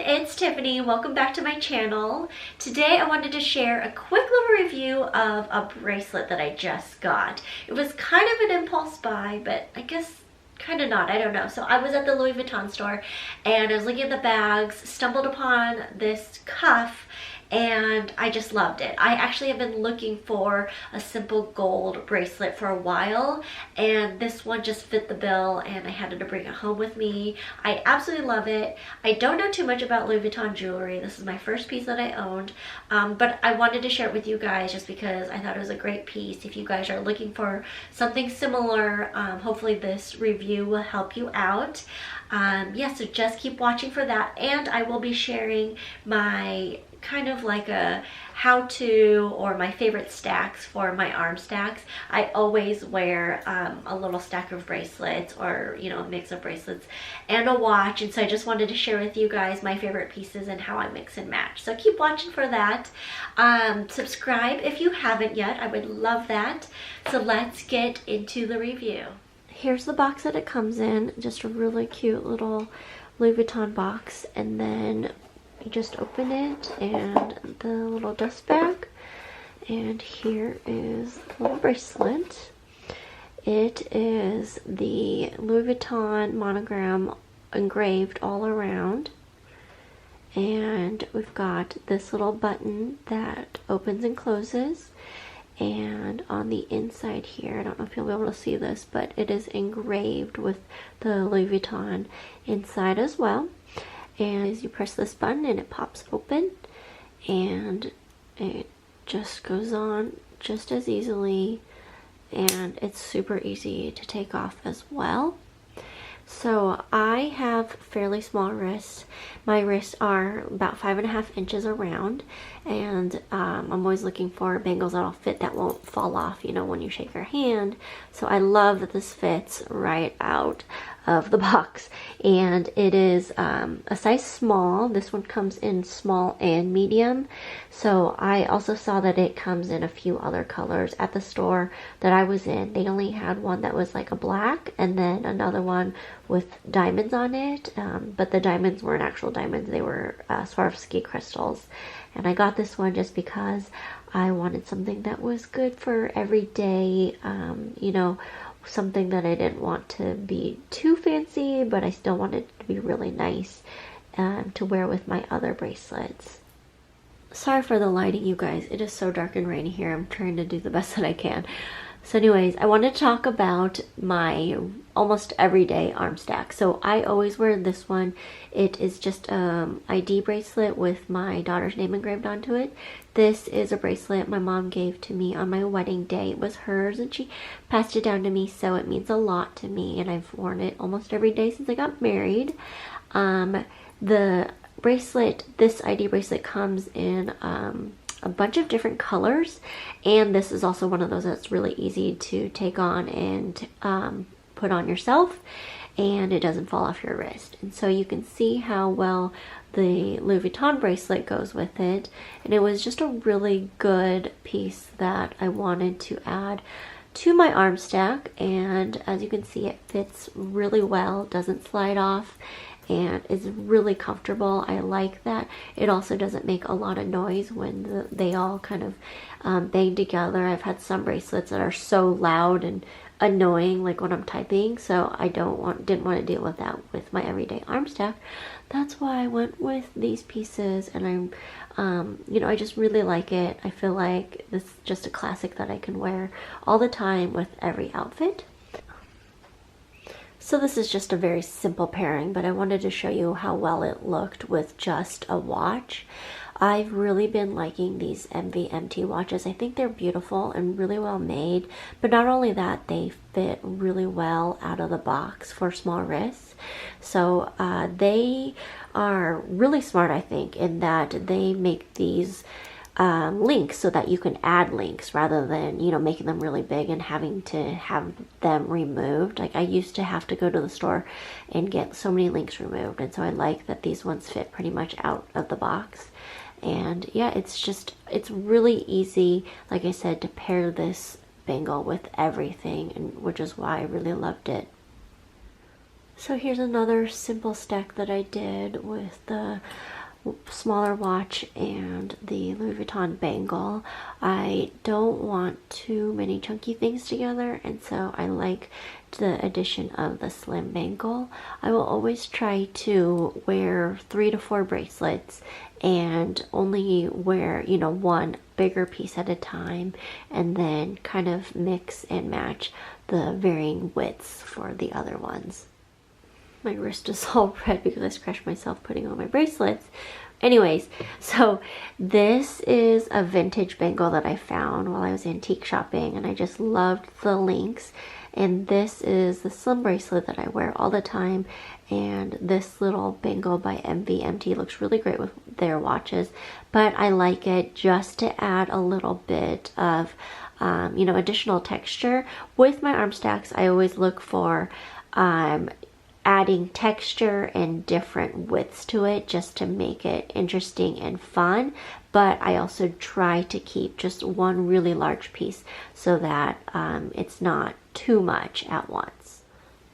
it's Tiffany. Welcome back to my channel. Today I wanted to share a quick little review of a bracelet that I just got. It was kind of an impulse buy, but I guess kind of not, I don't know. So I was at the Louis Vuitton store and I was looking at the bags, stumbled upon this cuff, and I just loved it. I actually have been looking for a simple gold bracelet for a while, and this one just fit the bill and I had to bring it home with me. I absolutely love it. I don't know too much about Louis Vuitton jewelry. This is my first piece that I owned, but I wanted to share it with you guys just because I thought it was a great piece. If you guys are looking for something similar, hopefully this review will help you out. Yeah, so just keep watching for that, and I will be sharing my kind of like a how-to or my favorite stacks for my arm stacks. I always wear a little stack of bracelets, or you know, a mix of bracelets and a watch, and so I just wanted to share with you guys my favorite pieces and how I mix and match. So keep watching for that. Subscribe if you haven't yet, I would love that. So let's get into the review. Here's the box that it comes in, just a really cute little Louis Vuitton box, and then you just open it and the little dust bag, and here is the little bracelet. It is the Louis Vuitton monogram engraved all around, and we've got this little button that opens and closes, and on the inside here, I don't know if you'll be able to see this, but it is engraved with the Louis Vuitton inside as well. And as you press this button and it pops open, and it just goes on just as easily, and it's super easy to take off as well. So I have fairly small wrists. My wrists are about 5.5 inches around, and I'm always looking for bangles that'll fit, that won't fall off, you know, when you shake your hand. So I love that this fits right out of the box, and it is a size small. This one comes in small and medium. So I also saw that it comes in a few other colors at the store that I was in. They only had one that was like a black, and then another one with diamonds on it, but the diamonds weren't actual diamonds, they were Swarovski crystals. And I got this one just because I wanted something that was good for every day, you know, something that I didn't want to be too fancy, but I still wanted it to be really nice to wear with my other bracelets. Sorry for the lighting, you guys. It is so dark and rainy here. I'm trying to do the best that I can. So anyways, I want to talk about my almost everyday arm stack. So I always wear this one. It is just ID bracelet with my daughter's name engraved onto it. This is a bracelet my mom gave to me on my wedding day. It was hers and she passed it down to me, so it means a lot to me, and I've worn it almost every day since I got married. The bracelet, this ID bracelet, comes in a bunch of different colors, and this is also one of those that's really easy to take on and put on yourself, and it doesn't fall off your wrist. And so you can see how well the Louis Vuitton bracelet goes with it, and it was just a really good piece that I wanted to add to my arm stack. And as you can see, it fits really well, doesn't slide off, and is really comfortable. I like that it also doesn't make a lot of noise when they all kind of bang together. I've had some bracelets that are so loud and annoying, like when I'm typing, so I didn't want to deal with that with my everyday arm stack. That's why I went with these pieces, and I'm you know, I just really like it. I feel like this is just a classic that I can wear all the time with every outfit. So this is just a very simple pairing, but I wanted to show you how well it looked with just a watch. I've really been liking these MVMT watches. I think they're beautiful and really well made, but not only that, they fit really well out of the box for small wrists. So they are really smart, I think, in that they make these links so that you can add links rather than, you know, making them really big and having to have them removed. Like I used to have to go to the store and get so many links removed, and so I like that these ones fit pretty much out of the box. And yeah, it's really easy, like I said, to pair this bangle with everything, and which is why I really loved it. So here's another simple stack that I did with the smaller watch and the Louis Vuitton bangle. I don't want too many chunky things together, and so I like the addition of the slim bangle. I will always try to wear 3 to 4 bracelets and only wear, you know, one bigger piece at a time, and then kind of mix and match the varying widths for the other ones. My wrist is all red because I scratched myself putting on my bracelets. Anyways, so this is a vintage bangle that I found while I was antique shopping, and I just loved the links. And this is the slim bracelet that I wear all the time, and this little bangle by MVMT looks really great with their watches, but I like it just to add a little bit of you know, additional texture. With my arm stacks, I always look for adding texture and different widths to it just to make it interesting and fun, but I also try to keep just one really large piece so that it's not too much at once.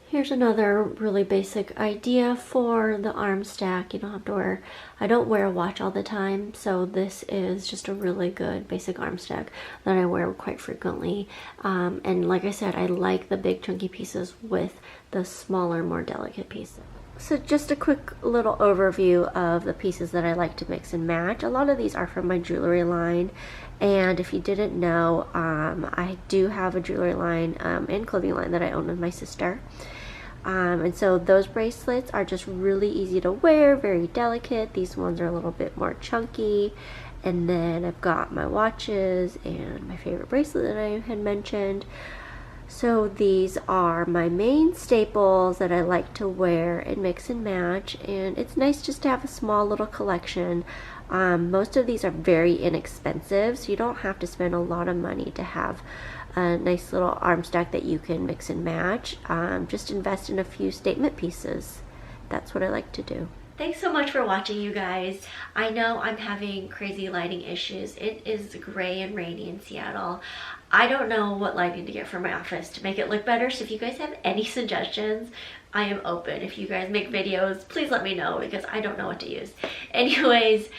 Here's another really basic idea for the arm stack. You don't have to wear, I don't wear a watch all the time, so this is just a really good basic arm stack that I wear quite frequently. And like I said, I like the big chunky pieces with the smaller, more delicate pieces. So just a quick little overview of the pieces that I like to mix and match. A lot of these are from my jewelry line, and if you didn't know, I do have a jewelry line and clothing line that I own with my sister. And so those bracelets are just really easy to wear, very delicate. These ones are a little bit more chunky. And then I've got my watches and my favorite bracelet that I had mentioned. So these are my main staples that I like to wear and mix and match, and it's nice just to have a small little collection. Most of these are very inexpensive, so you don't have to spend a lot of money to have a nice little arm stack that you can mix and match. Just invest in a few statement pieces. That's what I like to do. Thanks so much for watching, you guys. I know I'm having crazy lighting issues. It is gray and rainy in Seattle. I don't know what lighting to get for my office to make it look better, so if you guys have any suggestions, I am open. If you guys make videos, please let me know because I don't know what to use. Anyways,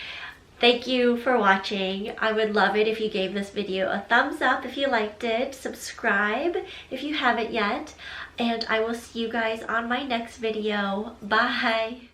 thank you for watching. I would love it if you gave this video a thumbs up if you liked it, subscribe if you haven't yet, and I will see you guys on my next video. Bye!